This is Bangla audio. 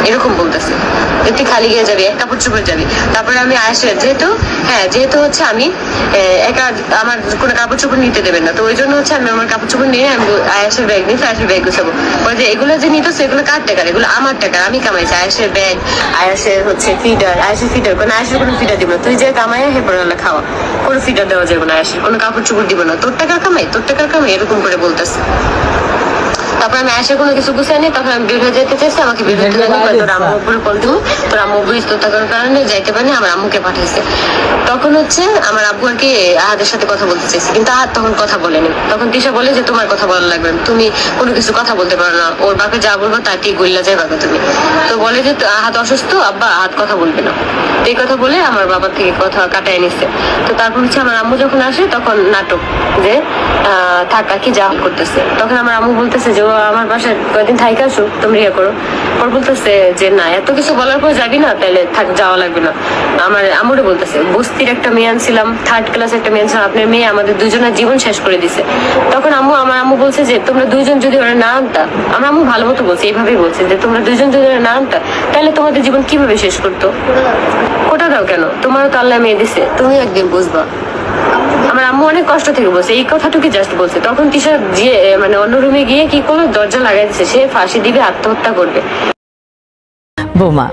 এরকম বলতেছে। তুই খালি গিয়ে যাবি, এক কাপড় চোপড় যাবি। তারপরে আমি আয়েশের যেহেতু হচ্ছে আমি একা আমার কোনো কাপড় চোপড় নিতে দেবেন না, তো ওই জন্য হচ্ছে আমি আমার কাপড় চোপড় নিয়ে আমি আয়েশের ব্যাগ নিয়েছি, আয়েশের ব্যাগ গুছাবো। বলে যে এগুলো যে নিতেছে এগুলো কার টাকার, এগুলো আমার টাকার, আমি কামাইছি। আয়েশের ব্যাগ, আয়েশের হচ্ছে ফিডার, আয়েশের ফিডার কোনো আয়েশের কোনো ফিডার দিব না, তুই যে কামাই হেপরওয়ালা খাওয়া, কোনো ফিডার দেওয়া যাবে না, আয়েশের কোনো কাপড় চোপড় দিব না, তোর টাকার কামাই তোর টাকার কামাই, এরকম করে বলতেছে। তারপর আমি আয়েশের কোনো কিছু গুছাই নি, তখন আমি বের হয়ে যেতে চাইছি, আমাকে বের হতে দেয়নি। তোর আম্মু উপরে কল দিব, তোর আম্মু বুঝতো থাকার কারণে যাইতে পারেনি, আমার আম্মুকে পাঠাইছে। তখন হচ্ছে আমার আব্বু আর কি আহাদের সাথে কথা বলতে চাইছে, কিন্তু আহাদ তখন কথা বলেনি। তখন তিশা বলে যে তোমার কথা বলা লাগবে, তুমি কোনো কিছু কথা বলতে পারো না, ওর বাপে যা বলবো তা ঠিক গইলা যাই বাবা তুমি। তো বলে যে আহাদ অসুস্থ, আব্বা আহাদ কথা বলবে না। এই কথা বলে আমার বাবার থেকে কথা কাটায় নিচ্ছে। তো তারপর হচ্ছে আমার আম্মু যখন আসে তখন নাটক যে থাকা কি যা করতেছে। তখন আমার আম্মু বলতেছে যে ও আমার বাসায় কয়েকদিন থাইকা আসুক, তুমি ইয়ে করো। ওর বলতেছে যে না, এত কিছু বলার পর যাবি না, তাহলে যাওয়া লাগবে না। আমার আম্মুরে বলতেছে বস্তির একটা মেয়ে আনছিলাম, 3rd ক্লাস একটা মেয়ে আনছিলাম, আপনার মেয়ে আমাদের দুজনের জীবন শেষ করে দিছে। তখন আমার আম্মু বলছে যে তোমরা দুইজন যদি ওরা না আনতা, আমার আম্মু ভালো মতো বলছে, এইভাবেই বলছে যে তোমরা দুইজন যদি ওরা না আনতা, তাহলে তোমাদের জীবন কিভাবে শেষ করতো। ওটা দাও কেন, তোমারও তো আল্লাহ মেয়ে দিছে, তুমি একদিন বুঝবা। আমার আম্মু অনেক কষ্ট থেকে বলছে, এই কথাটুকু জাস্ট বলছে। তখন তিশা যে মানে অন্য রুমে গিয়ে কি করলো, দরজা লাগাই দিচ্ছে, সে ফাঁসি দিবে, আত্মহত্যা করবে। বোমা